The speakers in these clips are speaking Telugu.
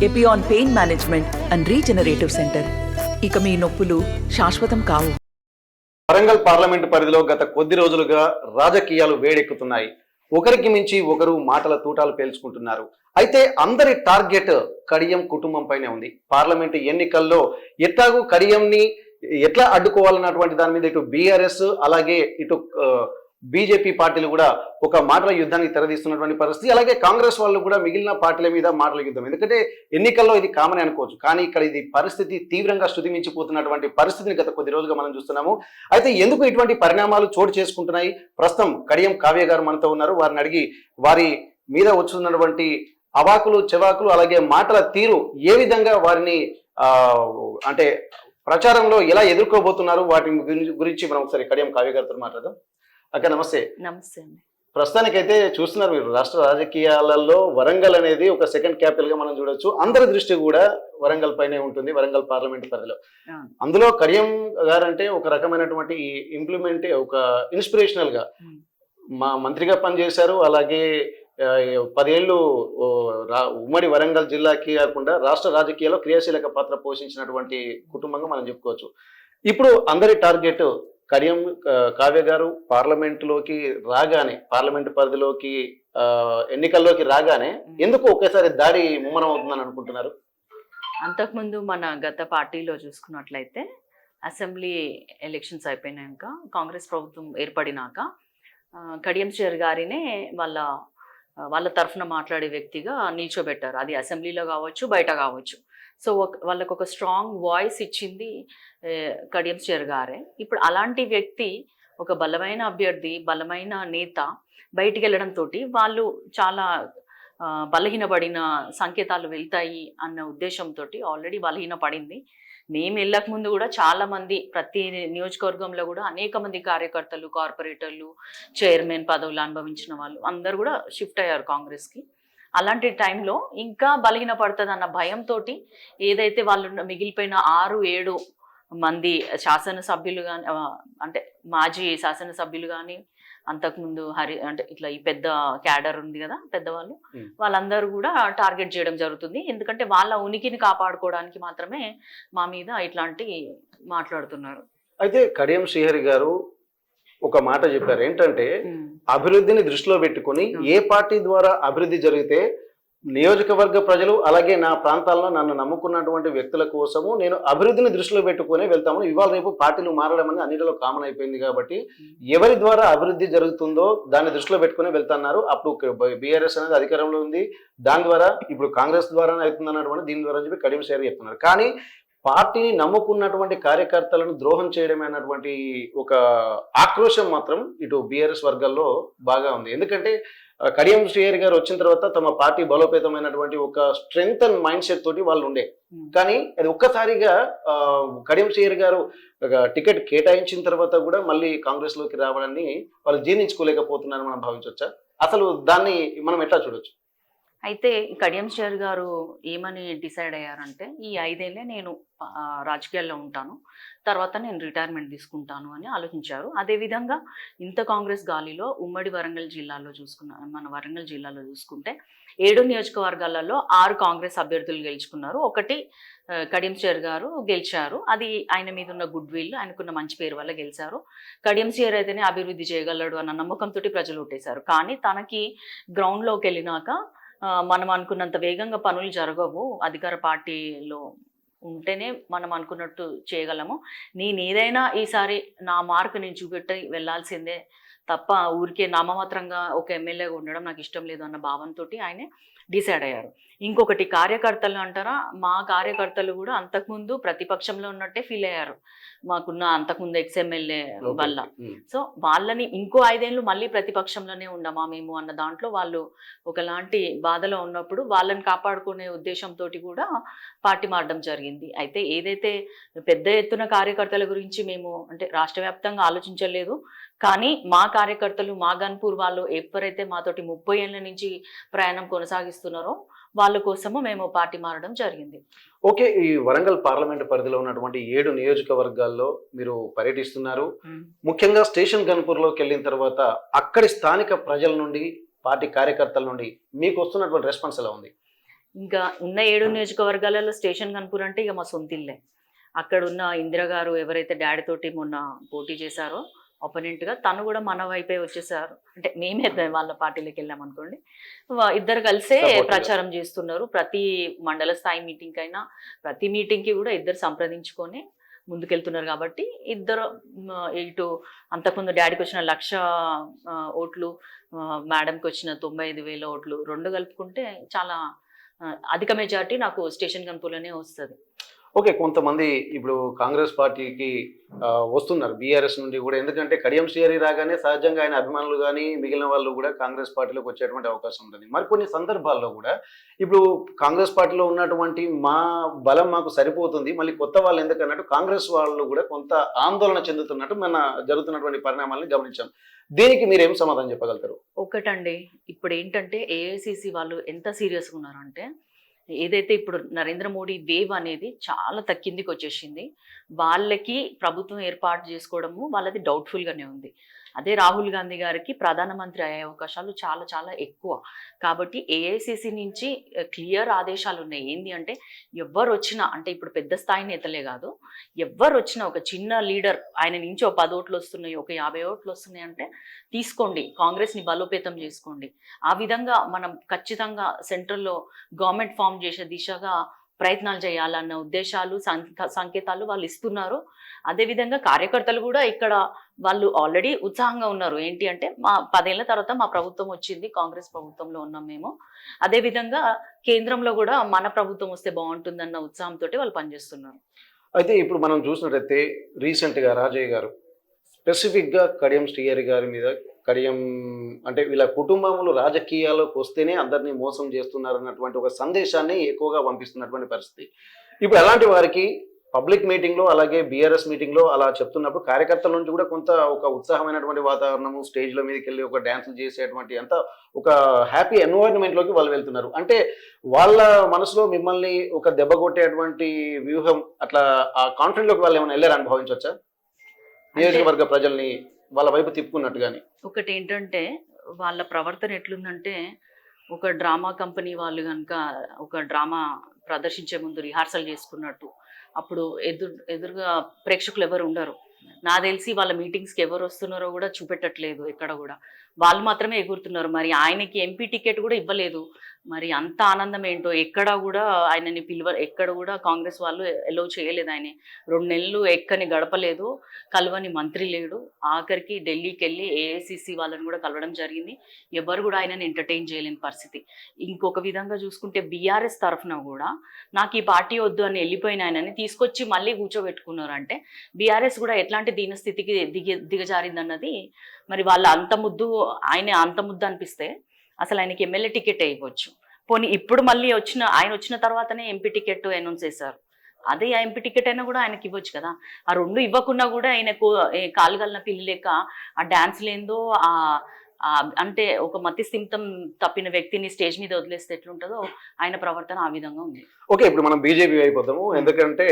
Epione pain management and regenerative centre. ఇక మీ నొప్పులు శాశ్వతం కావు. వరంగల్ పార్లమెంటు పరిధిలో గత కొద్ది రోజులుగా రాజకీయాలు వేడెక్కుతున్నాయి. ఒకరికి మించి ఒకరు మాటల తూటాలు పేల్చుకుంటున్నారు. అయితే అందరి టార్గెట్ కడియం కుటుంబం పైనే ఉంది. పార్లమెంటు ఎన్నికల్లో ఎట్లాగూ కడియంని ఎట్లా అడ్డుకోవాలన్నటువంటి దాని మీద ఇటు బీఆర్ఎస్ అలాగే ఇటు బీజేపీ పార్టీలు కూడా ఒక మాటల యుద్ధానికి తెరదీస్తున్నటువంటి పరిస్థితి. అలాగే కాంగ్రెస్ వాళ్ళు కూడా మిగిలిన పార్టీల మీద మాటల యుద్ధం. ఎందుకంటే ఎన్నికల్లో ఇది కామన్ అనుకోవచ్చు, కానీ ఇక్కడ ఇది పరిస్థితి తీవ్రంగా శృతిమించిపోతున్నటువంటి పరిస్థితిని గత కొద్ది రోజులుగా మనం చూస్తున్నాము. అయితే ఎందుకు ఇటువంటి పరిణామాలు చోటు చేసుకుంటున్నాయి? ప్రస్తుతం కడియం కావ్య గారు మనతో ఉన్నారు. వారిని అడిగి వారి మీద వచ్చున్నటువంటి అవాకులు చెవాకులు అలాగే మాటల తీరు ఏ విధంగా వారిని అంటే ప్రచారంలో ఎలా ఎదుర్కోబోతున్నారు వాటి గురించి మనం ఒకసారి కడియం కావ్య గారితో మాట్లాడదాం. అక్క నమస్తే. నమస్తే అండి. ప్రస్తుతానికైతే చూస్తున్నారు మీరు రాష్ట్ర రాజకీయాలలో వరంగల్ అనేది ఒక సెకండ్ క్యాపిటల్ గా మనం చూడొచ్చు. అందరి దృష్టి కూడా వరంగల్ పైనే ఉంటుంది, వరంగల్ పార్లమెంట్ పరిధిలో. అందులో కడియం గారంటే ఒక రకమైనటువంటి ఇంప్లిమెంట్ ఒక ఇన్స్పిరేషనల్ గా మా మంత్రిగా పనిచేశారు. అలాగే 10 ఏళ్ళు ఉమ్మడి వరంగల్ జిల్లాకి కాకుండా రాష్ట్ర రాజకీయాల్లో క్రియాశీలక పాత్ర పోషించినటువంటి కుటుంబంగా మనం చెప్పుకోవచ్చు. ఇప్పుడు అందరి టార్గెట్ కడియం కావ్య గారు పార్లమెంటులోకి రాగానే, పార్లమెంటు పరిధిలోకి ఎన్నికల్లోకి రాగానే ఎందుకు ఒకేసారి దాడి ముమ్మరం అవుతుందని అనుకుంటున్నారు? అంతకుముందు మన గత పార్టీలో చూసుకున్నట్లయితే అసెంబ్లీ ఎలక్షన్స్ అయిపోయినాక కాంగ్రెస్ ప్రభుత్వం ఏర్పడినాక కడియం శ్రీహరి గారినే వాళ్ళ తరఫున మాట్లాడే వ్యక్తిగా నిల్చోబెట్టారు. అది అసెంబ్లీలో కావచ్చు, బయట కావచ్చు. సో వాళ్ళకు ఒక స్ట్రాంగ్ వాయిస్ ఇచ్చింది కడియం శ్రీహరి గారే. ఇప్పుడు అలాంటి వ్యక్తి, ఒక బలమైన అభ్యర్థి, బలమైన నేత బయటికి వెళ్ళడంతో వాళ్ళు చాలా బలహీనపడిన సంకేతాలు వెళ్తాయి అన్న ఉద్దేశంతో ఆల్రెడీ బలహీనపడింది. మేము వెళ్ళక ముందు కూడా చాలా మంది, ప్రతి నియోజకవర్గంలో కూడా అనేక మంది కార్యకర్తలు, కార్పొరేటర్లు, చైర్మన్ పదవులు అనుభవించిన వాళ్ళు అందరూ కూడా షిఫ్ట్ అయ్యారు కాంగ్రెస్కి. అలాంటి టైంలో ఇంకా బలహీనపడుతుంది అన్న భయంతో ఏదైతే వాళ్ళు మిగిలిపోయిన 6-7 మంది శాసనసభ్యులు కానీ, అంటే మాజీ శాసనసభ్యులు కానీ, అంతకుముందు అంటే ఇట్లా ఈ పెద్ద క్యాడర్ ఉంది కదా పెద్దవాళ్ళు, వాళ్ళందరూ కూడా టార్గెట్ చేయడం జరుగుతుంది. ఎందుకంటే వాళ్ళ ఉనికిని కాపాడుకోవడానికి మాత్రమే మా మీద ఇట్లాంటి మాట్లాడుతున్నారు. అయితే కడియం శ్రీహరి గారు ఒక మాట చెప్పారు, ఏంటంటే అభివృద్ధిని దృష్టిలో పెట్టుకుని ఏ పార్టీ ద్వారా అభివృద్ధి జరిగితే నియోజకవర్గ ప్రజలు అలాగే నా ప్రాంతాల్లో నన్ను నమ్ముకున్నటువంటి వ్యక్తుల కోసము నేను అభివృద్ధిని దృష్టిలో పెట్టుకుని వెళ్తాము. ఇవాళ రేపు పార్టీలు మారడం అనేది అన్నిటిలో కామన్ అయిపోయింది కాబట్టి ఎవరి ద్వారా అభివృద్ధి జరుగుతుందో దాన్ని దృష్టిలో పెట్టుకుని వెళ్తున్నారు. అప్పుడు బీఆర్ఎస్ అనేది అధికారంలో ఉంది, దాని ద్వారా ఇప్పుడు కాంగ్రెస్ ద్వారానే అవుతుంది అన్నటువంటి దీని ద్వారా చెప్పి కడియం శ్రీహరి చెప్తున్నారు. కానీ పార్టీని నమ్ముకున్నటువంటి కార్యకర్తలను ద్రోహం చేయడమే అన్నటువంటి ఒక ఆక్రోశం మాత్రం ఇటు బీఆర్ఎస్ వర్గాల్లో బాగా ఉంది. ఎందుకంటే కడియం శ్రీహరి గారు వచ్చిన తర్వాత తమ పార్టీ బలోపేతమైనటువంటి ఒక స్ట్రెంగ్త్ అండ్ మైండ్ సెట్ తోటి వాళ్ళు ఉండే, కానీ అది ఒక్కసారిగా కడియం శ్రీహరి గారు టికెట్ కేటాయించిన తర్వాత కూడా మళ్ళీ కాంగ్రెస్ లోకి రావడాన్ని వాళ్ళు జీర్ణించుకోలేకపోతున్నారని మనం భావించవచ్చా? అసలు దాన్ని మనం ఎట్లా చూడొచ్చు? అయితే కడియం శ్రీహరి గారు ఏమని డిసైడ్ అయ్యారంటే, ఈ 5 ఏళ్ళే నేను రాజకీయాల్లో ఉంటాను, తర్వాత నేను రిటైర్మెంట్ తీసుకుంటాను అని ఆలోచించారు. అదేవిధంగా ఇంత కాంగ్రెస్ గాలిలో ఉమ్మడి వరంగల్ జిల్లాలో మన వరంగల్ జిల్లాలో చూసుకుంటే 7 నియోజకవర్గాలలో 6 కాంగ్రెస్ అభ్యర్థులు గెలుచుకున్నారు. 1 కడియం శ్రీహరి గారు గెలిచారు. అది ఆయన మీద ఉన్న గుడ్ విల్, ఆయనకున్న మంచి పేరు వల్ల గెలిచారు. కడియం శ్రీహరి అయితేనే అభివృద్ధి చేయగలడు అన్న నమ్మకంతో ప్రజలు ఓటేశారు. కానీ తనకి గ్రౌండ్లోకి వెళ్ళినాక మనం అనుకున్నంత వేగంగా పనులు జరగవు, అధికార పార్టీలో ఉంటేనే మనం అనుకున్నట్టు చేయగలము, నేను ఏదైనా ఈసారి నా మార్కు నేను చూపెట్టి వెళ్ళాల్సిందే తప్ప ఊరికే నామమాత్రంగా ఒక ఎమ్మెల్యేగా ఉండడం నాకు ఇష్టం లేదు అన్న భావంతో ఆయన డిసైడ్ అయ్యారు. ఇంకొకటి, కార్యకర్తలు అంటారా, మా కార్యకర్తలు కూడా అంతకుముందు ప్రతిపక్షంలో ఉన్నట్టే ఫీల్ అయ్యారు మాకున్న అంతకుముందు ఎక్స్ఎమ్మెల్యే వల్ల. సో వాళ్ళని ఇంకో 5 ఏళ్ళు మళ్ళీ ప్రతిపక్షంలోనే ఉండమా మేము అన్న దాంట్లో వాళ్ళు ఒకలాంటి బాధలో ఉన్నప్పుడు వాళ్ళని కాపాడుకునే ఉద్దేశంతో కూడా పార్టీ మారడం జరిగింది. అయితే ఏదైతే పెద్ద ఎత్తున కార్యకర్తల గురించి మేము అంటే రాష్ట్ర వ్యాప్తంగా ఆలోచించలేదు, కానీ మా కార్యకర్తలు, మా గన్పూర్ వాళ్ళు ఎవరైతే మాతోటి 30 ఏళ్ళ నుంచి ప్రయాణం కొనసాగిస్తున్నారో వాళ్ళ కోసము మేము పార్టీ మారడం జరిగింది. ఓకే, ఈ వరంగల్ పార్లమెంట్ పరిధిలో ఉన్నటువంటి 7 నియోజకవర్గాల్లో మీరు పర్యటిస్తున్నారు. ముఖ్యంగా స్టేషన్ గన్పూర్లోకి వెళ్ళిన తర్వాత అక్కడి స్థానిక ప్రజల నుండి, పార్టీ కార్యకర్తల నుండి మీకు వస్తున్నటువంటి రెస్పాన్స్ ఎలా ఉంది? ఇంకా ఉన్న 7 నియోజకవర్గాలలో స్టేషన్ కనుపూర్ అంటే ఇక మా సొంతిల్లే. అక్కడ ఉన్న ఇందిర గారు ఎవరైతే డాడీ తోటి మొన్న పోటీ చేశారో ఆపోనెంట్గా, తను కూడా మన వైపే వచ్చేసారు. అంటే మేమే వాళ్ళ పార్టీలోకి వెళ్ళాం అనుకోండి. ఇద్దరు కలిసే Support గా. ప్రచారం చేస్తున్నారు. ప్రతి మండల స్థాయి మీటింగ్ అయినా ప్రతి మీటింగ్కి కూడా ఇద్దరు సంప్రదించుకొని ముందుకెళ్తున్నారు. కాబట్టి ఇద్దరు ఇటు అంతకుముందు డాడీకి వచ్చిన 1,00,000 ఓట్లు, మేడంకి వచ్చిన 95,000 ఓట్లు రెండు కలుపుకుంటే చాలా అధిక మెజార్టీ నాకు స్టేషన్ కనుపూర్లోనే వస్తుంది. ఓకే, కొంతమంది ఇప్పుడు కాంగ్రెస్ పార్టీకి వస్తున్నారు బీఆర్ఎస్ నుండి కూడా. ఎందుకంటే కడియం శ్రీహరి రాగానే సహజంగా ఆయన అభిమానులు కానీ మిగిలిన వాళ్ళు కూడా కాంగ్రెస్ పార్టీలోకి వచ్చేటువంటి అవకాశం ఉంటుంది. మరి కొన్ని సందర్భాల్లో కూడా ఇప్పుడు కాంగ్రెస్ పార్టీలో ఉన్నటువంటి మా బలం మాకు సరిపోతుంది, మళ్ళీ కొత్త వాళ్ళు ఎందుకన్నట్టు కాంగ్రెస్ వాళ్ళు కూడా కొంత ఆందోళన చెందుతున్నట్టు మన జరుగుతున్నటువంటి పరిణామాలను గమనించాం. దీనికి మీరేం సమాధానం చెప్పగలుగుతారు? ఒకటండి, ఇప్పుడు ఏంటంటే ఏఐసిసి వాళ్ళు ఎంత సీరియస్గా ఉన్నారంటే, ఏదైతే ఇప్పుడు నరేంద్ర మోడీ వేవ్ అనేది చాలా తక్కిందికి వచ్చేసింది. వాళ్ళకి ప్రభుత్వం ఏర్పాటు చేసుకోవడము వాళ్ళది డౌట్ఫుల్గానే ఉంది. అదే రాహుల్ గాంధీ గారికి ప్రధానమంత్రి అయ్యే అవకాశాలు చాలా చాలా ఎక్కువ. కాబట్టి ఏఐసిసి నుంచి క్లియర్ ఆదేశాలు ఉన్నాయి. ఏంటి అంటే ఎవ్వరు వచ్చినా, అంటే ఇప్పుడు పెద్ద స్థాయి నేతలే కాదు, ఎవ్వరు వచ్చినా ఒక చిన్న లీడర్ ఆయన నుంచి ఒక 10 ఓట్లు వస్తున్నాయి, ఒక 50 ఓట్లు వస్తున్నాయి అంటే తీసుకోండి, కాంగ్రెస్ని బలోపేతం చేసుకోండి. ఆ విధంగా మనం ఖచ్చితంగా సెంట్రల్లో గవర్నమెంట్ ఫామ్ చేసే దిశగా ప్రయత్నాలు చేయాలన్న ఉద్దేశాలు సంకేతాలు వాళ్ళు ఇస్తున్నారు. అదేవిధంగా కార్యకర్తలు కూడా ఇక్కడ వాళ్ళు ఆల్రెడీ ఉత్సాహంగా ఉన్నారు. ఏంటి అంటే మా 10 ఏళ్ల తర్వాత మా ప్రభుత్వం వచ్చింది, కాంగ్రెస్ ప్రభుత్వంలో ఉన్నాం మేము, అదేవిధంగా కేంద్రంలో కూడా మన ప్రభుత్వం వస్తే బాగుంటుందన్న ఉత్సాహంతో వాళ్ళు పనిచేస్తున్నారు. అయితే ఇప్పుడు మనం చూసినట్టయితే రీసెంట్గా రాజయ్య గారు స్పెసిఫిక్గా కడియం శ్రీహరి గారి మీద, కడియం అంటే వీళ్ళ కుటుంబములు రాజకీయాల్లోకి వస్తేనే అందరినీ మోసం చేస్తున్నారు అన్నటువంటి ఒక సందేశాన్ని ఎక్కువగా పంపిస్తున్నటువంటి పరిస్థితి. ఇప్పుడు అలాంటి వారికి పబ్లిక్ మీటింగ్లో అలాగే బీఆర్ఎస్ మీటింగ్లో అలా చెప్తున్నప్పుడు కార్యకర్తల నుంచి కూడా కొంత ఒక ఉత్సాహమైనటువంటి వాతావరణము, స్టేజ్ల మీదకి వెళ్ళి ఒక డ్యాన్సులు చేసేటువంటి అంత ఒక హ్యాపీ ఎన్వైరన్మెంట్లోకి వాళ్ళు వెళ్తున్నారు. అంటే వాళ్ళ మనసులో మిమ్మల్ని ఒక దెబ్బ కొట్టేటువంటి వ్యూహం అట్లా ఆ కాన్ఫిడెంట్లోకి వాళ్ళు ఏమైనా వెళ్ళారు అనుభవించవచ్చా? నియోజకవర్గ ప్రజల్ని వాళ్ళ వైపు తిప్పుకున్నట్టుగాని. ఒకటి ఏంటంటే వాళ్ళ ప్రవర్తన ఎట్లుందంటే, ఒక డ్రామా కంపెనీ వాళ్ళు కనుక ఒక డ్రామా ప్రదర్శించే ముందు రిహార్సల్ చేసుకున్నట్టు, అప్పుడు ఎదురుగా ప్రేక్షకులు ఎవరు ఉండరు. నా తెలిసి వాళ్ళ మీటింగ్స్కి ఎవరు వస్తున్నారో కూడా చూపెట్టట్లేదు, ఎక్కడ కూడా వాళ్ళు మాత్రమే ఎగురుతున్నారు. మరి ఆయనకి ఎంపీ టికెట్ కూడా ఇవ్వలేదు. మరి అంత ఆనందం ఏంటో, ఎక్కడ కూడా ఆయనని ఎక్కడ కూడా కాంగ్రెస్ వాళ్ళు ఎలో చేయలేదు. ఆయన 2 నెలలు ఎక్కని గడపలేదు, కలవని మంత్రి లేడు. ఆఖరికి ఢిల్లీకి వెళ్ళి ఏఐసిసి వాళ్ళని కూడా కలవడం జరిగింది. ఎవరు కూడా ఆయనని ఎంటర్టైన్ చేయలేని పరిస్థితి. ఇంకొక విధంగా చూసుకుంటే బీఆర్ఎస్ తరఫున కూడా నాకు ఈ పార్టీ వద్దు అని వెళ్ళిపోయిన ఆయనని తీసుకొచ్చి మళ్ళీ కూర్చోబెట్టుకున్నారు. అంటే బీఆర్ఎస్ కూడా ఎట్లాంటి దీనస్థితికి దిగజారిందన్నది, మరి వాళ్ళ అంత ముద్దు, ఆయన అంత ముద్దు అనిపిస్తే అసలు ఆయనకి ఎమ్మెల్యే టికెట్ ఇవ్వచ్చు. పోనీ ఇప్పుడు మళ్ళీ ఆయన వచ్చిన తర్వాతనే ఎంపీ టికెట్ అనౌన్స్ చేశారు. అదే ఆ ఎంపీ టికెట్ అయినా కూడా ఆయనకి ఇవ్వచ్చు కదా. ఆ 2 ఇవ్వకున్నా కూడా ఆయనకు కాలుగలిన పిల్లి లేక ఆ డాన్స్ లేదో, అంటే ఒక మతి స్థిమితం తప్పిన వ్యక్తిని స్టేజ్ మీద వదిలేస్తే ఎట్లుంటుందో ఆయన ప్రవర్తన ఆ విధంగా ఉంది. ఓకే, ఇప్పుడు మనం బీజేపీ అయిపోతాము. ఎందుకంటే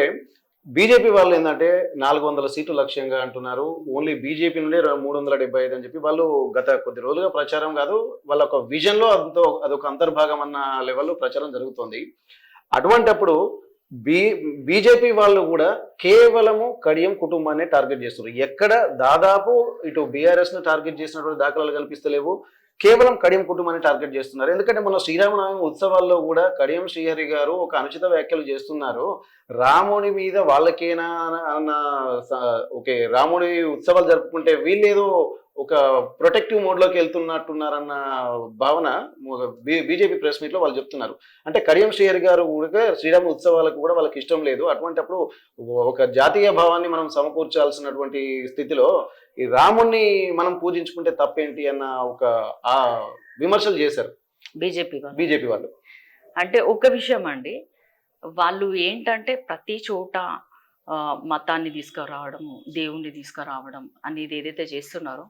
బీజేపీ వాళ్ళు ఏంటంటే 400 సీట్లు లక్ష్యంగా అంటున్నారు. ఓన్లీ బీజేపీ నుండి 375 అని చెప్పి వాళ్ళు గత కొద్ది రోజులుగా ప్రచారం కాదు, వాళ్ళ ఒక విజన్లో అదొక అంతర్భాగం అన్న లెవెల్లో ప్రచారం జరుగుతుంది. అటువంటప్పుడు బీజేపీ వాళ్ళు కూడా కేవలము కడియం కుటుంబాన్ని టార్గెట్ చేస్తున్నారు. ఎక్కడ దాదాపు ఇటు బీఆర్ఎస్ ను టార్గెట్ చేసినటువంటి దాఖలాలు కనిపిస్తలేవు, కేవలం కడియం కుటుంబాన్ని టార్గెట్ చేస్తున్నారు. ఎందుకంటే మన శ్రీరామనవమి ఉత్సవాల్లో కూడా కడియం శ్రీహరి గారు ఒక అనుచిత వ్యాఖ్యలు చేస్తున్నారు. రాముడి మీద వాళ్ళకేనా అన్న, ఓకే రాముడి ఉత్సవాలు జరుపుకుంటే వీళ్ళేదో ఒక ప్రొటెక్టివ్ మోడ్లోకి వెళ్తున్నట్టున్నారన్న భావన బీజేపీ ప్రెస్ మీట్లో వాళ్ళు చెప్తున్నారు. అంటే కడియం శ్రీహరి గారు కూడా శ్రీరామ ఉత్సవాలకు కూడా వాళ్ళకి ఇష్టం లేదు. అటువంటిప్పుడు ఒక జాతీయ భావాన్ని మనం సమకూర్చాల్సినటువంటి స్థితిలో ఈ రాముణ్ణి మనం పూజించుకుంటే తప్పేంటి అన్న ఒక ఆ విమర్శలు చేశారు బీజేపీ వాళ్ళు. అంటే ఒక విషయం అండి, వాళ్ళు ఏంటంటే ప్రతి చోట మతాన్ని తీసుకురావడం, దేవుణ్ణి తీసుకురావడం అనేది ఏదైతే చేస్తున్నారో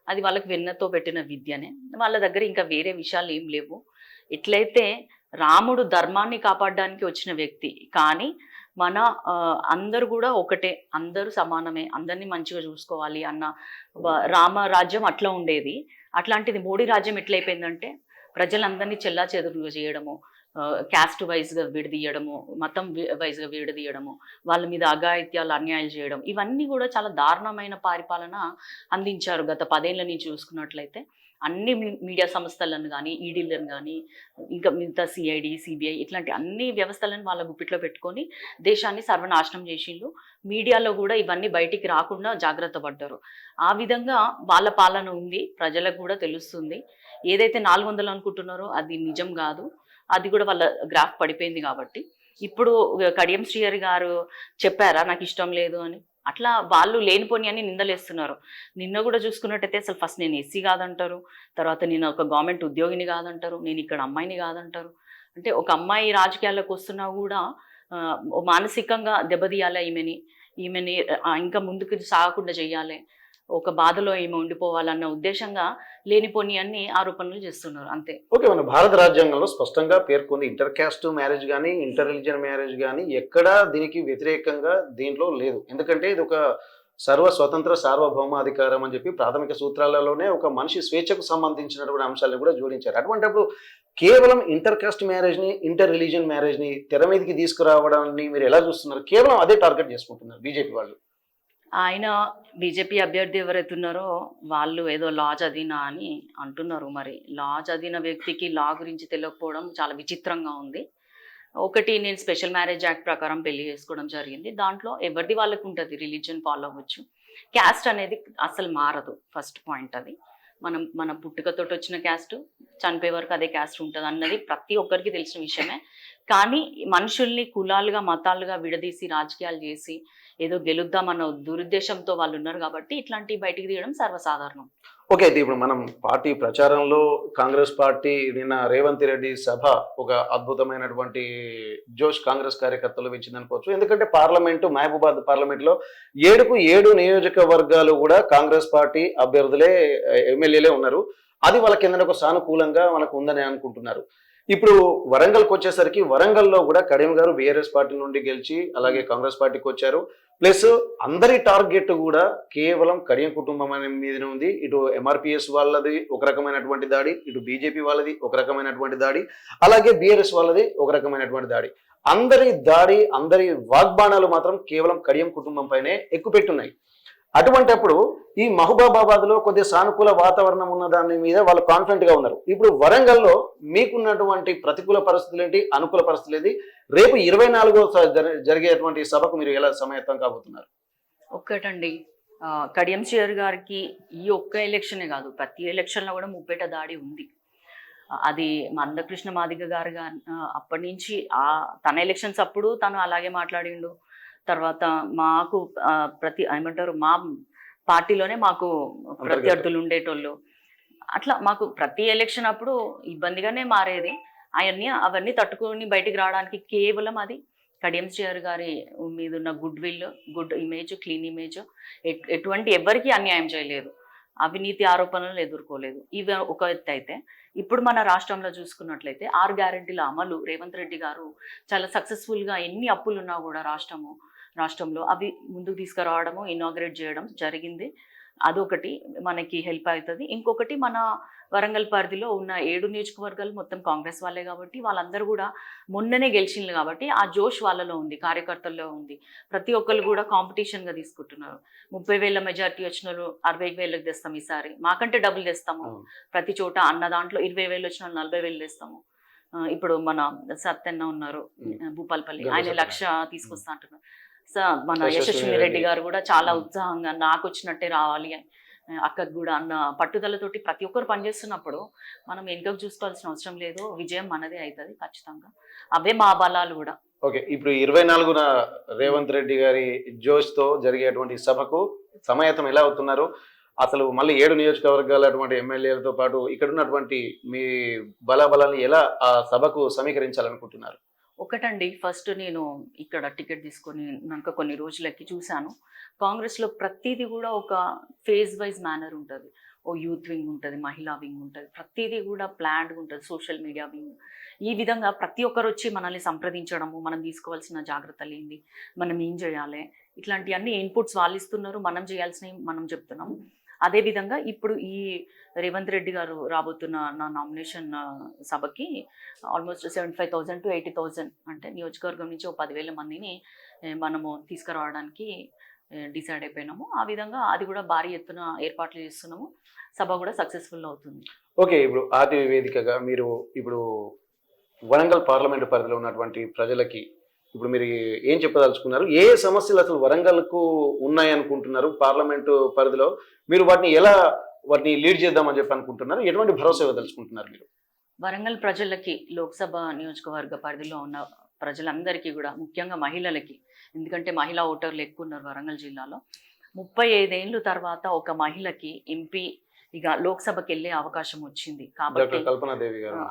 అది వాళ్ళకి వెన్నతో పెట్టిన విద్యనే. వాళ్ళ దగ్గర ఇంకా వేరే విషయాలు ఏం లేవు. ఎట్లయితే రాముడు ధర్మాన్ని కాపాడడానికి వచ్చిన వ్యక్తి, కానీ మన అందరూ కూడా ఒకటే, అందరూ సమానమే, అందరినీ మంచిగా చూసుకోవాలి అన్న రామరాజ్యం అట్లా ఉండేది. అట్లాంటిది మోడీ రాజ్యం ఎట్లయిపోయిందంటే ప్రజలందరినీ చెల్లాచెదురుగా చేయడము, క్యాస్ట్ వైజ్గా విడదీయడము, మతం వైజ్గా విడదీయడము, వాళ్ళ మీద అఘాయిత్యాలు అన్యాయాలు చేయడం, ఇవన్నీ కూడా చాలా దారుణమైన పరిపాలన అందించారు గత 10 ఏళ్ల నుంచి చూసుకున్నట్లయితే. అన్ని మీడియా సంస్థలను కానీ, ఈడీలను కానీ, ఇంకా మిగతా సిఐడి, సిబిఐ ఇట్లాంటి అన్ని వ్యవస్థలను వాళ్ళ గుప్పిట్లో పెట్టుకొని దేశాన్ని సర్వనాశనం చేసిండ్రు. మీడియాలో కూడా ఇవన్నీ బయటికి రాకుండా జాగ్రత్త పడ్డారు. ఆ విధంగా వాళ్ళ పాలన ఉంది, ప్రజలకు కూడా తెలుస్తుంది. ఏదైతే 400 అనుకుంటున్నారో అది నిజం కాదు, అది కూడా వాళ్ళ గ్రాఫ్ పడిపోయింది. కాబట్టి ఇప్పుడు కడియం శ్రీహరి గారు చెప్పారా నాకు ఇష్టం లేదు అని, అట్లా వాళ్ళు లేనిపోని అని నిందలేస్తున్నారు. నిన్న కూడా చూసుకున్నట్టయితే అసలు ఫస్ట్ నేను ఎస్సీ కాదంటారు, తర్వాత నేను ఒక గవర్నమెంట్ ఉద్యోగిని కాదంటారు, నేను ఇక్కడ అమ్మాయిని కాదంటారు. అంటే ఒక అమ్మాయి రాజకీయాల్లోకి వస్తున్నా కూడా మానసికంగా దెబ్బతీయాలి ఈమెని ఇంకా ముందుకు సాగకుండా చెయ్యాలి, ఒక బాధలో ఈమె ఉండిపోవాలన్న ఉద్దేశంగా లేనిపోని అన్ని ఆరోపణలు చేస్తున్నారు అంతే. ఓకే, మన భారత రాజ్యాంగంలో స్పష్టంగా పేర్కొంది ఇంటర్ క్యాస్ట్ మ్యారేజ్ కానీ ఇంటర్ రిలీజియన్ మ్యారేజ్ కానీ ఎక్కడా దీనికి వ్యతిరేకంగా దీంట్లో లేదు. ఎందుకంటే ఇది ఒక సర్వ స్వతంత్ర సార్వభౌమాధికారం అని చెప్పి ప్రాథమిక సూత్రాలలోనే ఒక మనిషి స్వేచ్ఛకు సంబంధించినటువంటి అంశాలను కూడా జోడించారు. అటువంటిప్పుడు కేవలం ఇంటర్ కాస్ట్ మ్యారేజ్ని, ఇంటర్ రిలీజియన్ మ్యారేజ్ని తెర మీదకి తీసుకురావడాన్ని మీరు ఎలా చూస్తున్నారు? కేవలం అదే టార్గెట్ చేసుకుంటున్నారు బీజేపీ వాళ్ళు. ఆయన బీజేపీ అభ్యర్థి ఎవరైతే ఉన్నారో వాళ్ళు ఏదో లా చదివినా అని అంటున్నారు. మరి లా చదివిన వ్యక్తికి లా గురించి తెలియకపోవడం చాలా విచిత్రంగా ఉంది. ఒకటి, నేను స్పెషల్ మ్యారేజ్ యాక్ట్ ప్రకారం పెళ్లి చేసుకోవడం జరిగింది. దాంట్లో ఎవరిది వాళ్ళకు ఉంటుంది, రిలీజియన్ ఫాలో అవ్వచ్చు. క్యాస్ట్ అనేది అసలు మారదు, ఫస్ట్ పాయింట్ అది. మన పుట్టుకతో వచ్చిన క్యాస్ట్ చనిపోయే వరకు అదే క్యాస్ట్ ఉంటుంది అన్నది ప్రతి ఒక్కరికి తెలిసిన విషయమే. కానీ మనుషుల్ని కులాలుగా, మతాలుగా విడదీసి రాజకీయాలు చేసి ఏదో గెలుద్దామన్న దురుద్దేశంతో వాళ్ళు ఉన్నారు. కాబట్టి ఇట్లాంటివి బయటికి తీయడం సర్వసాధారణం. ఓకే, అయితే ఇప్పుడు మనం పార్టీ ప్రచారంలో కాంగ్రెస్ పార్టీ నిన్న రేవంత్ రెడ్డి సభ ఒక అద్భుతమైనటువంటి జోష్ కాంగ్రెస్ కార్యకర్తలు ఇచ్చిందనుకోవచ్చు. ఎందుకంటే పార్లమెంటు, మహబూబాద్ పార్లమెంట్లో 7కు 7 నియోజకవర్గాలు కూడా కాంగ్రెస్ పార్టీ అభ్యర్థులే, ఎమ్మెల్యేలే ఉన్నారు. అది వాళ్ళ కింద ఒక సానుకూలంగా మనకు ఉందని అనుకుంటున్నారు. ఇప్పుడు వరంగల్కి వచ్చేసరికి వరంగల్లో కూడా కడియం గారు బీఆర్ఎస్ పార్టీ నుండి గెలిచి అలాగే కాంగ్రెస్ పార్టీకి వచ్చారు. ప్లస్ అందరి టార్గెట్ కూడా కేవలం కడియం కుటుంబం అనే మీదనే ఉంది. ఇటు ఎంఆర్పిఎస్ వాళ్ళది ఒక రకమైనటువంటి దాడి, ఇటు బీజేపీ వాళ్ళది ఒక రకమైనటువంటి దాడి, అలాగే బీఆర్ఎస్ వాళ్ళది ఒక రకమైనటువంటి దాడి. అందరి వాగ్బాణాలు మాత్రం కేవలం కడియం కుటుంబం పైనే ఎక్కుపెట్టున్నాయి. అటువంటిప్పుడు ఈ మహబూబాబాద్లో కొద్దిగా సానుకూల వాతావరణం ఉన్న దాని మీద వాళ్ళు కాన్ఫిడెంట్ గా ఉన్నారు. ఇప్పుడు వరంగల్లో మీకున్నటువంటి ప్రతికూల పరిస్థితులు ఏంటి, అనుకూల పరిస్థితులు ఏంటి? రేపు 24వ జరిగేటువంటి సభకు మీరు ఎలా సమాయత్తం కాబోతున్నారు? ఒక్కటండి, కడియం శ్రీహరి గారికి ఈ ఒక్క ఎలక్షనే కాదు, ప్రతి ఎలక్షన్లో కూడా ముప్పేట దాడి ఉంది. అది మందకృష్ణ మాదిగ గారు అప్పటి నుంచి తన ఎలక్షన్స్ అప్పుడు తను అలాగే మాట్లాడిండు. తర్వాత మాకు మా పార్టీలోనే మాకు ప్రత్యర్థులు ఉండేటోళ్ళు. అట్లా మాకు ప్రతి ఎలక్షన్ అప్పుడు ఇబ్బందిగానే మారేది. అవన్నీ తట్టుకొని బయటికి రావడానికి కేవలం అది కడియం శ్రీహరి గారి మీద ఉన్న గుడ్ ఇమేజ్, క్లీన్ ఇమేజ్, ఎటువంటి ఎవరికి అన్యాయం చేయలేదు, అవినీతి ఆరోపణలు ఎదుర్కోలేదు. ఇవి ఒక ఎత్తు అయితే, ఇప్పుడు మన రాష్ట్రంలో చూసుకున్నట్లయితే 6 గ్యారెంటీల అమలు రేవంత్ రెడ్డి గారు చాలా సక్సెస్ఫుల్గా, ఎన్ని అప్పులు ఉన్నా కూడా రాష్ట్రంలో అవి ముందుకు తీసుకురావడము, ఇనాగ్రేట్ చేయడం జరిగింది. అదొకటి మనకి హెల్ప్ అవుతుంది. ఇంకొకటి, మన వరంగల్ పరిధిలో ఉన్న 7 నియోజకవర్గాలు మొత్తం కాంగ్రెస్ వాళ్ళే కాబట్టి వాళ్ళందరూ కూడా మొన్ననే గెలిచిండ్రు కాబట్టి ఆ జోష్ వాళ్ళలో ఉంది, కార్యకర్తల్లో ఉంది. ప్రతి ఒక్కరు కూడా కాంపిటీషన్గా తీసుకుంటున్నారు. 30,000 మెజారిటీ వచ్చిన వాళ్ళు 60,000కి తెస్తాం ఈసారి, మాకంటే డబ్బులు తెస్తాము ప్రతి చోట అన్న దాంట్లో. 20,000 వచ్చిన వాళ్ళు 40,000 తెస్తాము. ఇప్పుడు మన సత్యన్న ఉన్నారు భూపాలపల్లి, ఆయన 1,00,000 తీసుకొస్తా అంటున్నారు. మన యశస్విని రెడ్డి గారు కూడా చాలా ఉత్సాహంగా నాకు వచ్చినట్టే రావాలి అక్కకు కూడా అన్న పట్టుదలతోటి ప్రతి ఒక్కరు పనిచేస్తున్నప్పుడు మనం వెనుకకు చూసుకోవాల్సిన అవసరం లేదు, విజయం మనదే అవుతుంది ఖచ్చితంగా. అవే మా బలాలు కూడా. ఓకే, ఇప్పుడు 24న రేవంత్ రెడ్డి గారి జోష్ తో జరిగేటువంటి సభకు సమాయత్తం ఎలా అవుతున్నారు? అసలు మళ్ళీ 7 నియోజకవర్గాల అటువంటి ఎమ్మెల్యేలతో పాటు ఇక్కడ ఉన్నటువంటి మీ బలాబలాన్ని ఎలా ఆ సభకు సమీకరించాలనుకుంటున్నారు? ఒకటండి, ఫస్ట్ నేను ఇక్కడ టికెట్ తీసుకొని నాకు కొన్ని రోజులకి చూశాను. కాంగ్రెస్లో ప్రతిదీ కూడా ఒక ఫేజ్ వైజ్ మేనర్ ఉంటుంది. ఓ యూత్ వింగ్ ఉంటుంది, మహిళా వింగ్ ఉంటుంది, ప్రతిదీ కూడా ప్లాన్డ్గా ఉంటుంది, సోషల్ మీడియా వింగ్. ఈ విధంగా ప్రతి ఒక్కరు వచ్చి మనల్ని సంప్రదించడము, మనం తీసుకోవాల్సిన జాగ్రత్తలు ఏంటి, మనం ఏం చేయాలి, ఇట్లాంటివన్నీ ఇన్పుట్స్ వాళ్ళు ఇస్తున్నారు, మనం చేయాల్సినవి మనం చెప్తున్నాం. అదేవిధంగా ఇప్పుడు ఈ రేవంత్ రెడ్డి గారు రాబోతున్న నా నామినేషన్ సభకి ఆల్మోస్ట్ 75,000 to 80,000 అంటే నియోజకవర్గం నుంచి 10,000 మందిని మనము తీసుకురావడానికి డిసైడ్ అయిపోయినాము. ఆ విధంగా అది కూడా భారీ ఎత్తున ఏర్పాట్లు చేస్తున్నాము. సభ కూడా సక్సెస్ఫుల్ అవుతుంది. ఓకే, ఇప్పుడు ఆర్టీవీ వేదికగా మీరు ఇప్పుడు వరంగల్ పార్లమెంటు పరిధిలో ఉన్నటువంటి ప్రజలకి ఇప్పుడు మీరు ఏం చెప్పదలుచుకున్నారు? ఏ సమస్యలు అసలు వరంగల్కు ఉన్నాయనుకుంటున్నారు? పార్లమెంటు పరిధిలో మీరు వాటిని లీడ్ చేద్దామని చెప్పి అనుకుంటున్నారు? ఎటువంటి భరోసా ఇవ్వదలుచుకుంటున్నారు మీరు? వరంగల్ ప్రజలకి, లోక్సభ నియోజకవర్గ పరిధిలో ఉన్న ప్రజలందరికీ కూడా, ముఖ్యంగా మహిళలకి, ఎందుకంటే మహిళా ఓటర్లు ఎక్కువ ఉన్నారు వరంగల్ జిల్లాలో. 35 ఏళ్ళు తర్వాత ఒక మహిళకి ఎంపీ ఇక లోక్సభకి వెళ్ళే అవకాశం వచ్చింది కాబట్టి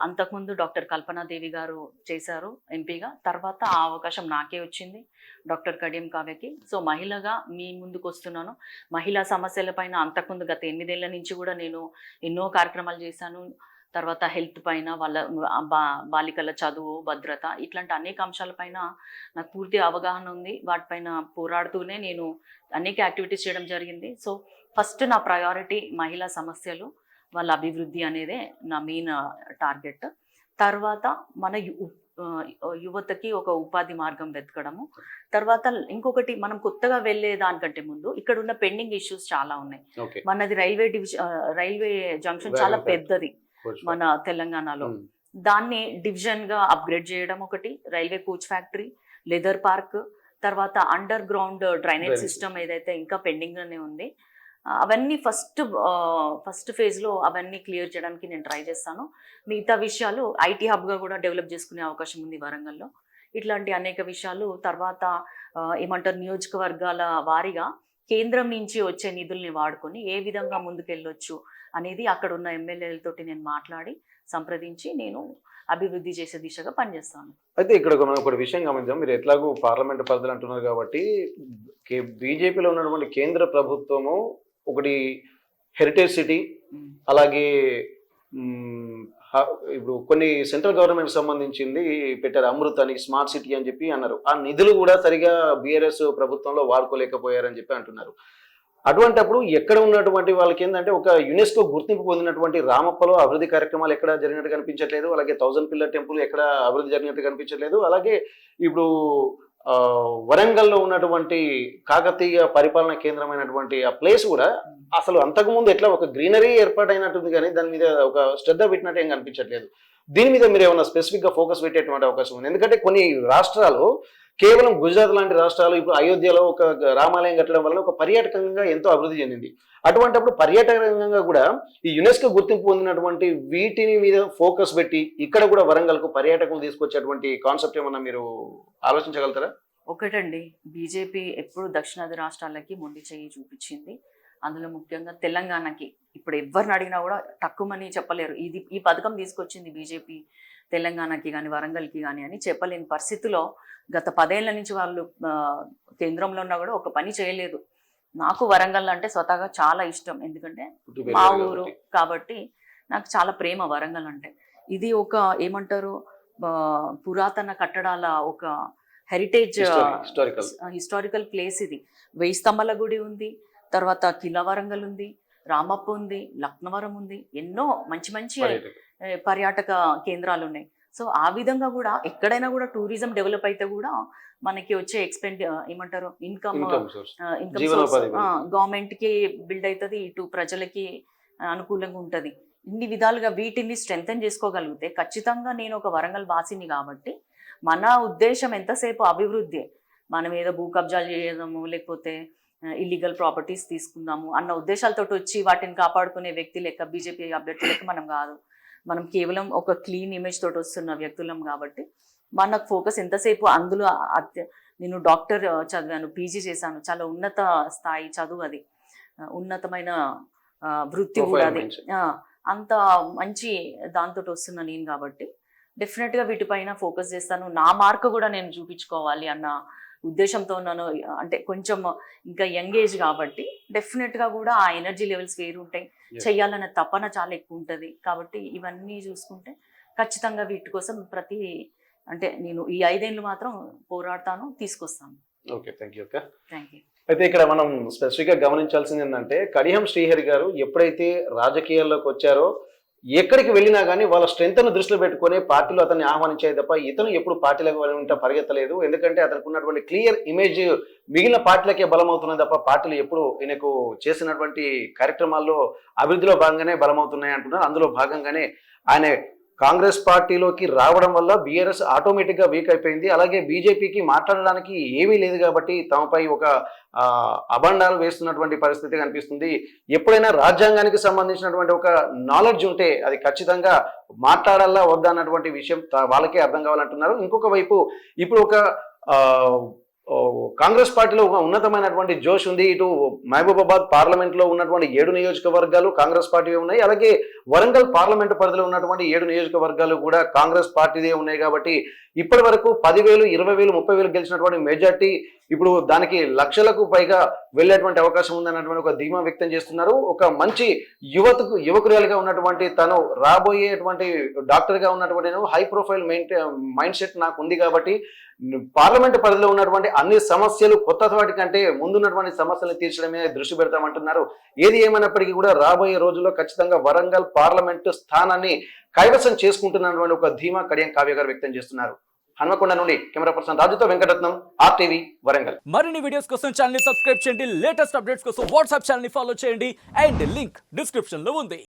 అంతకుముందు డాక్టర్ కల్పనాదేవి గారు చేశారు ఎంపీగా, తర్వాత ఆ అవకాశం నాకే వచ్చింది, డాక్టర్ కడియం కావ్యకి. సో మహిళగా మీ ముందుకు వస్తున్నాను. మహిళా సమస్యలపైన అంతకుముందు గత 8 ఏళ్ల నుంచి కూడా నేను ఎన్నో కార్యక్రమాలు చేశాను. తర్వాత హెల్త్ పైన, వాళ్ళ బాలికల చదువు, భద్రత, ఇట్లాంటి అనేక అంశాలపైన నాకు పూర్తి అవగాహన ఉంది. వాటిపైన పోరాడుతూనే నేను అనేక యాక్టివిటీస్ చేయడం జరిగింది. సో ఫస్ట్ నా ప్రయారిటీ మహిళా సమస్యలు, వాళ్ళ అభివృద్ధి అనేదే నా మెయిన్ టార్గెట్. తర్వాత మన యువతకి ఒక ఉపాధి మార్గం వెతకడము. తర్వాత ఇంకొకటి, మనం కొత్తగా వెళ్ళే దానికంటే ముందు ఇక్కడ ఉన్న పెండింగ్ ఇష్యూస్ చాలా ఉన్నాయి. మనది రైల్వే జంక్షన్ చాలా పెద్దది మన తెలంగాణలో. దాన్ని డివిజన్ గా అప్గ్రేడ్ చేయడం ఒకటి, railway coach factory, leather park, తర్వాత అండర్ గ్రౌండ్ డ్రైనేజ్ సిస్టమ్ ఏదైతే ఇంకా పెండింగ్ గానే ఉంది, అవన్నీ ఫస్ట్ ఫేజ్ లో అవన్నీ క్లియర్ చేయడానికి నేను ట్రై చేస్తాను. మిగతా విషయాలు ఐటీ హబ్ గా కూడా డెవలప్ చేసుకునే అవకాశం ఉంది వరంగల్లో. ఇట్లాంటి అనేక విషయాలు. తర్వాత ఏమంటారు, నియోజకవర్గాల వారీగా కేంద్రం నుంచి వచ్చే నిధుల్ని వాడుకొని ఏ విధంగా ముందుకెళ్ళొచ్చు అనేది అక్కడ ఉన్న ఎమ్మెల్యేలతోటి నేను మాట్లాడి సంప్రదించి నేను అభివృద్ధి చేసే దిశగా పనిచేస్తాను. అయితే ఇక్కడ మనం ఒక విషయం గమనిద్దాం. మీరు ఎట్లాగూ పార్లమెంట్ పరిధిలో అంటున్నారు కాబట్టి బీజేపీలో ఉన్నటువంటి కేంద్ర ప్రభుత్వము ఒకటి హెరిటేజ్ సిటీ, అలాగే ఇప్పుడు కొన్ని సెంట్రల్ గవర్నమెంట్ సంబంధించింది పెట్టారు, అమృత్ అని, స్మార్ట్ సిటీ అని చెప్పి అన్నారు. ఆ నిధులు కూడా సరిగా బీఆర్ఎస్ ప్రభుత్వంలో వాడుకోలేకపోయారని చెప్పి అంటున్నారు. అటువంటప్పుడు ఎక్కడ ఉన్నటువంటి వాళ్ళకి ఏంటంటే ఒక యునెస్కో గుర్తింపు పొందినటువంటి రామప్పలో అభివృద్ధి కార్యక్రమాలు ఎక్కడ జరిగినట్టు కనిపించట్లేదు, అలాగే 1000 పిల్లర్ టెంపుల్ ఎక్కడ అభివృద్ధి జరిగినట్టు కనిపించట్లేదు. అలాగే ఇప్పుడు వరంగల్లో ఉన్నటువంటి కాకతీయ పరిపాలన కేంద్రమైనటువంటి ఆ ప్లేస్ కూడా అసలు అంతకుముందు ఎట్లా ఒక గ్రీనరీ ఏర్పాటైనట్టుంది, కానీ దాని మీద ఒక శ్రద్ధ పెట్టినట్టు ఏం కనిపించట్లేదు. దీని మీద మీరు ఏమైనా స్పెసిఫిక్ గా ఫోకస్ పెట్టేటువంటి అవకాశం ఉంది? ఎందుకంటే కొన్ని రాష్ట్రాలు, కేవలం గుజరాత్ లాంటి రాష్ట్రాలు ఇప్పుడు అయోధ్యలో ఒక రామాలయం కట్టడం వల్ల ఒక పర్యాటకంగా ఎంతో అభివృద్ధి చెందింది. అటువంటిప్పుడు పర్యాటకంగా కూడా ఈ యునెస్కో గుర్తింపు పొందినటువంటి వీటిని మీద ఫోకస్ పెట్టి ఇక్కడ కూడా వరంగల్కు పర్యాటకులు తీసుకొచ్చేటువంటి కాన్సెప్ట్ ఏమన్నా మీరు ఆలోచించగలుగుతారా? ఒకటండి, బీజేపీ ఎప్పుడు దక్షిణాది రాష్ట్రాలకి మొండి చెయ్యి చూపించింది. అందులో ముఖ్యంగా తెలంగాణకి ఇప్పుడు ఎవరిని అడిగినా కూడా తక్కువని చెప్పలేరు. ఈ పథకం తీసుకొచ్చింది బీజేపీ తెలంగాణకి కానీ వరంగల్కి కానీ అని చెప్పలేని పరిస్థితిలో గత 10 ఏళ్ల నుంచి వాళ్ళు కేంద్రంలో ఉన్నా కూడా ఒక పని చేయలేదు. నాకు వరంగల్ అంటే స్వతహాగా చాలా ఇష్టం, ఎందుకంటే మా ఊరు కాబట్టి నాకు చాలా ప్రేమ వరంగల్ అంటే. ఇది ఒక ఏమంటారు, పురాతన కట్టడాల ఒక హెరిటేజ్ హిస్టారికల్ ప్లేస్. ఇది 1000 స్తంభాల గుడి ఉంది, తర్వాత కిలా వరంగల్ ఉంది, రామప్ప ఉంది, లక్నవరం ఉంది, ఎన్నో మంచి మంచి పర్యాటక కేంద్రాలు ఉన్నాయి. సో ఆ విధంగా కూడా ఎక్కడైనా కూడా టూరిజం డెవలప్ అయితే కూడా మనకి వచ్చే ఏమంటారు ఇన్కమ్ గవర్నమెంట్ కి బిల్డ్ అవుతుంది, ఇటు ప్రజలకి అనుకూలంగా ఉంటుంది. ఇన్ని విధాలుగా వీటిని స్ట్రెంథెన్ చేసుకోగలిగితే ఖచ్చితంగా నేను ఒక వరంగల్ వాసిని కాబట్టి మన ఉద్దేశం ఎంతసేపు అభివృద్ధి, మనం ఏదో భూ కబ్జాలు చేయడము లేకపోతే ఇల్లీగల్ ప్రాపర్టీస్ తీసుకుందాము అన్న ఉద్దేశాలతో వచ్చి వాటిని కాపాడుకునే వ్యక్తి లెక్క, బీజేపీ అభ్యర్థి లెక్క మనం కాదు. మనం కేవలం ఒక క్లీన్ ఇమేజ్ తోటి వస్తున్న వ్యక్తులం కాబట్టి మనకు ఫోకస్ ఎంతసేపు అందులో. నేను డాక్టర్ చదివాను, పీజీ చేశాను, చాలా ఉన్నత స్థాయి చదువు, అది ఉన్నతమైన వృత్తి కూడా, అది అంత మంచి దాంతో వస్తున్నా నేను కాబట్టి డెఫినెట్గా వీటిపైన ఫోకస్ చేస్తాను. నా మార్క్ కూడా నేను చూపించుకోవాలి అన్న ఉద్దేశంతో ఉన్నాను. అంటే కొంచెం ఇంకా యంగ్ ఏజ్ కాబట్టి డెఫినెట్గా కూడా ఆ ఎనర్జీ లెవెల్స్ వేరు ఉంటాయి, చెయ్యాలన్న తపన చాలా ఎక్కువ ఉంటుంది. కాబట్టి ఇవన్నీ చూసుకుంటే ఖచ్చితంగా వీటి కోసం అంటే నేను ఈ 5 ఏళ్ళు మాత్రం పోరాడతాను, తీసుకొస్తాను. Okay, thank you. అయితే ఇక్కడ మనం స్పెసిఫిక్ గా గమనించాల్సింది ఏంటంటే కడియం శ్రీహరి గారు ఎప్పుడైతే రాజకీయాల్లోకి వచ్చారో ఎక్కడికి వెళ్ళినా కానీ వాళ్ళ స్ట్రెంత్ ను దృష్టిలో పెట్టుకొని పార్టీలో అతన్ని ఆహ్వానించాయి తప్ప ఇతను ఎప్పుడు పార్టీలకు వెంట పరిగెత్తలేదు. ఎందుకంటే అతనికి ఉన్నటువంటి క్లియర్ ఇమేజ్ మిగిలిన పార్టీలకే బలమవుతున్నది తప్ప పార్టీలు ఎప్పుడు ఈయనకు చేసినటువంటి కార్యక్రమాల్లో అభివృద్ధిలో భాగంగానే బలమవుతున్నాయి అంటున్నారు. అందులో భాగంగానే ఆయన కాంగ్రెస్ పార్టీలోకి రావడం వల్ల బీఆర్ఎస్ ఆటోమేటిక్ గా వీక్ అయిపోయింది. అలాగే బీజేపీకి మాట్లాడడానికి ఏమీ లేదు కాబట్టి తమపై ఒక అభండాలు వేస్తున్నటువంటి పరిస్థితి కనిపిస్తుంది. ఎప్పుడైనా రాజ్యాంగానికి సంబంధించినటువంటి ఒక నాలెడ్జ్ ఉంటే అది ఖచ్చితంగా మాట్లాడాలా వద్దా అన్నటువంటి విషయం వాళ్ళకే అర్థం కావాలంటున్నారు. ఇంకొక వైపు ఇప్పుడు ఒక కాంగ్రెస్ పార్టీలో ఒక ఉన్నతమైనటువంటి జోష్ ఉంది. ఇటు మహబూబాబాద్ పార్లమెంట్ లో ఉన్నటువంటి 7 నియోజకవర్గాలు కాంగ్రెస్ పార్టీ ఉన్నాయి. అలాగే వరంగల్ పార్లమెంటు పరిధిలో ఉన్నటువంటి 7 నియోజకవర్గాలు కూడా కాంగ్రెస్ పార్టీదే ఉన్నాయి. కాబట్టి ఇప్పటి వరకు 10,000, 20,000, 30,000 గెలిచినటువంటి మెజార్టీ ఇప్పుడు దానికి లక్షలకు పైగా వెళ్ళేటువంటి అవకాశం ఉందన్నటువంటి ఒక ధీమా వ్యక్తం చేస్తున్నారు. ఒక మంచి యువకురాలుగా ఉన్నటువంటి తను రాబోయేటువంటి డాక్టర్ గా ఉన్నటువంటి హై ప్రొఫైల్ మైండ్ సెట్ నాకు ఉంది కాబట్టి పార్లమెంట్ పరిధిలో ఉన్నటువంటి అన్ని సమస్యలు కొత్త వాటి కంటే ముందున్నటువంటి సమస్యలను తీర్చడమే దృష్టి పెడతామంటున్నారు. ఏది ఏమైనప్పటికీ కూడా రాబోయే రోజుల్లో ఖచ్చితంగా వరంగల్ పార్లమెంటు స్థానాన్ని కైవసం చేసుకుంటున్నటువంటి ఒక ధీమా కడియం కావ్య గారు వ్యక్తం చేస్తున్నారు. హన్మకొండ నుండి కెమెరా పర్సన్ రాజుతో వెంకటరత్నం, RTV వరంగల్. మరిన్ని వీడియోస్ కోసం ఛానల్ ని సబ్స్క్రైబ్ చేయండి. లేటెస్ట్ అప్డేట్స్ కోసం వాట్సాప్ ఛానల్ ని ఫాలో చేయండి. అండ్ లింక్ డిస్క్రిప్షన్ లో ఉంది.